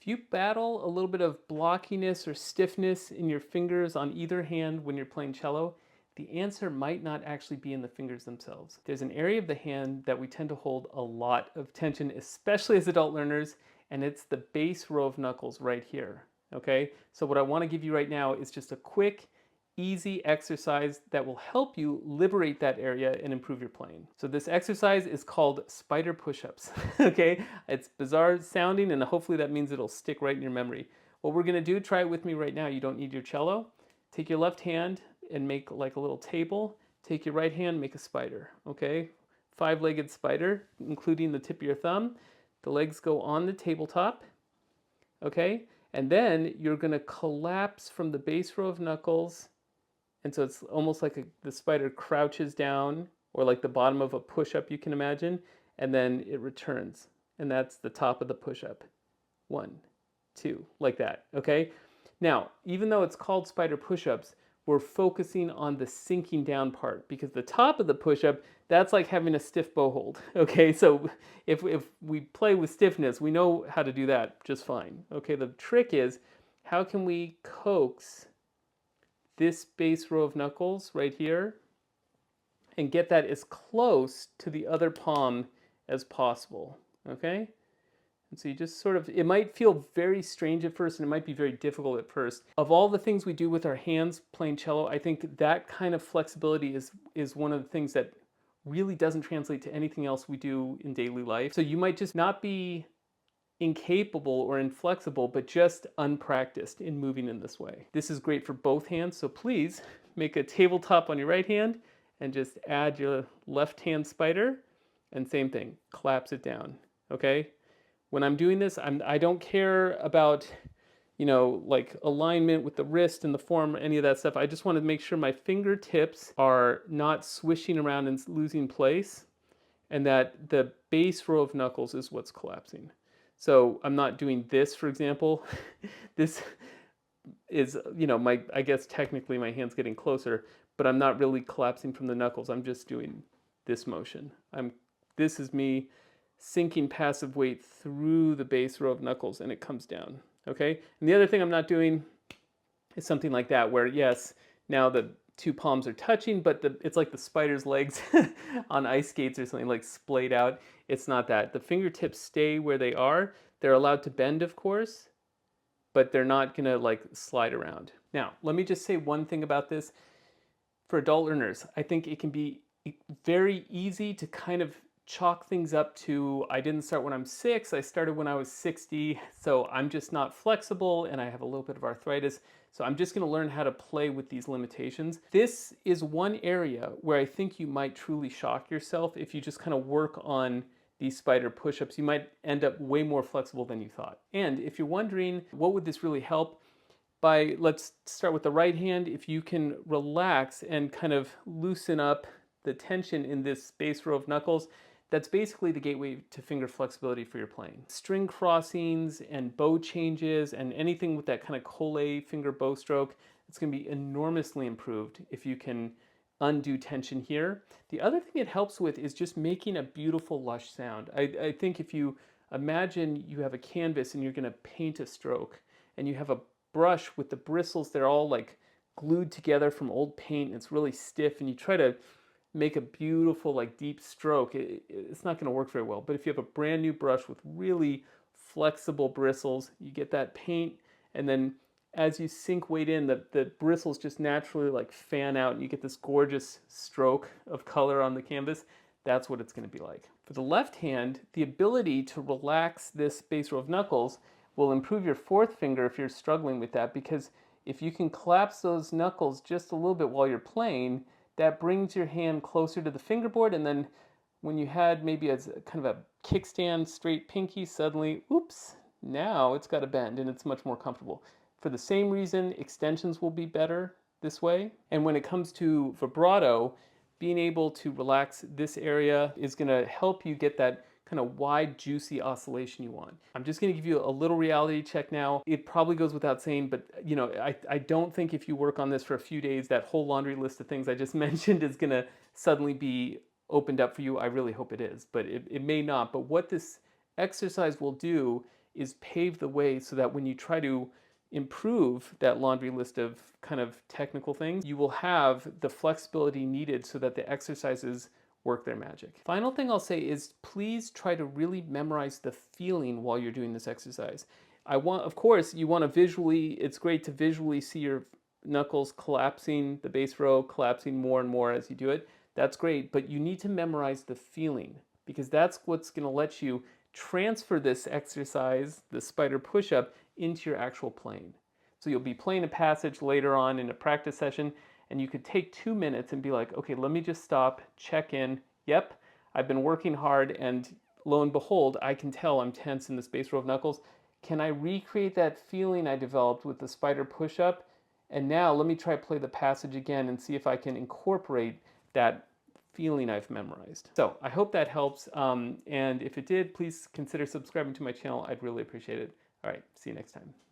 If you battle a little bit of blockiness or stiffness in your fingers on either hand when you're playing cello, the answer might not actually be in the fingers themselves. There's an area of the hand that we tend to hold a lot of tension, especially as adult learners, and it's the base row of knuckles right here. Okay, so what I want to give you right now is just a quick, easy exercise that will help you liberate that area and improve your playing. So this exercise is called spider push-ups. Okay, it's bizarre sounding, and hopefully that means it'll stick right in your memory. What we're going to do, try it with me right now. You don't need your cello. Take your left hand and make like a little table. Take your right hand, make a spider. Okay, five-legged spider, including the tip of your thumb. The legs go on the tabletop. Okay, and then you're going to collapse from the base row of knuckles, and so it's almost like the spider crouches down, or like the bottom of a push-up, you can imagine, and then it returns. And that's the top of the push-up. 1, 2, like that, okay? Now, even though it's called spider push-ups, we're focusing on the sinking down part, because the top of the push-up, that's like having a stiff bow hold, okay? So if we play with stiffness, we know how to do that just fine, okay? The trick is, how can we coax this base row of knuckles right here and get that as close to the other palm as possible, okay? And so you just sort of, it might feel very strange at first, and it might be very difficult at first. Of all the things we do with our hands playing cello, I think that kind of flexibility is one of the things that really doesn't translate to anything else we do in daily life. So you might just not be incapable or inflexible, but just unpracticed in moving in this way. This is great for both hands, so please make a tabletop on your right hand and just add your left hand spider, and same thing, collapse it down, okay? When I'm doing this, I don't care about, like alignment with the wrist and the form, any of that stuff. I just want to make sure my fingertips are not swishing around and losing place, and that the base row of knuckles is what's collapsing. So I'm not doing this, for example. This is, I guess technically my hand's getting closer, but I'm not really collapsing from the knuckles. I'm just doing this motion. This is me sinking passive weight through the base row of knuckles, and it comes down, okay? And the other thing I'm not doing is something like that, where yes, now the two palms are touching, but it's like the spider's legs on ice skates or something, like splayed out. It's not that. The fingertips stay where they are. They're allowed to bend, of course, but they're not gonna like slide around. Now, let me just say one thing about this. For adult learners, I think it can be very easy to kind of chalk things up to, I didn't start when I'm 6, I started when I was 60, so I'm just not flexible and I have a little bit of arthritis, so I'm just going to learn how to play with these limitations. This is one area where I think you might truly shock yourself if you just kind of work on these spider push-ups. You might end up way more flexible than you thought. And if you're wondering, what would this really help? Let's start with the right hand. If you can relax and kind of loosen up the tension in this base row of knuckles, that's basically the gateway to finger flexibility for your playing. String crossings and bow changes and anything with that kind of colle finger bow stroke, it's going to be enormously improved if you can undo tension here. The other thing it helps with is just making a beautiful lush sound. I think if you imagine you have a canvas and you're going to paint a stroke, and you have a brush with the bristles, they're all like glued together from old paint, and it's really stiff, and you try to make a beautiful like deep stroke, it's not going to work very well. But if you have a brand new brush with really flexible bristles, you get that paint, and then as you sink weight in, the bristles just naturally like fan out, and you get this gorgeous stroke of color on the canvas. That's what it's going to be like. For the left hand, the ability to relax this base row of knuckles will improve your fourth finger if you're struggling with that, because if you can collapse those knuckles just a little bit while you're playing, that brings your hand closer to the fingerboard, and then when you had maybe a kind of a kickstand straight pinky, suddenly, oops, now it's got a bend and it's much more comfortable. For the same reason, extensions will be better this way. And when it comes to vibrato, being able to relax this area is going to help you get that kind of wide, juicy oscillation you want. I'm just going to give you a little reality check now. It probably goes without saying, but I don't think if you work on this for a few days, that whole laundry list of things I just mentioned is going to suddenly be opened up for you. I really hope it is, but it may not. But what this exercise will do is pave the way so that when you try to improve that laundry list of kind of technical things, you will have the flexibility needed so that the exercises work their magic. Final thing I'll say is please try to really memorize the feeling while you're doing this exercise. Of course, you want to visually, it's great to visually see your knuckles collapsing, the base row collapsing more and more as you do it. That's great, but you need to memorize the feeling because that's what's going to let you transfer this exercise, the spider push-up, into your actual playing. So you'll be playing a passage later on in a practice session, and you could take 2 minutes and be like, okay, let me just stop, check in. Yep, I've been working hard, and lo and behold, I can tell I'm tense in this base row of knuckles. Can I recreate that feeling I developed with the spider push-up? And now let me try play the passage again and see if I can incorporate that feeling I've memorized. So I hope that helps. And if it did, please consider subscribing to my channel. I'd really appreciate it. All right, see you next time.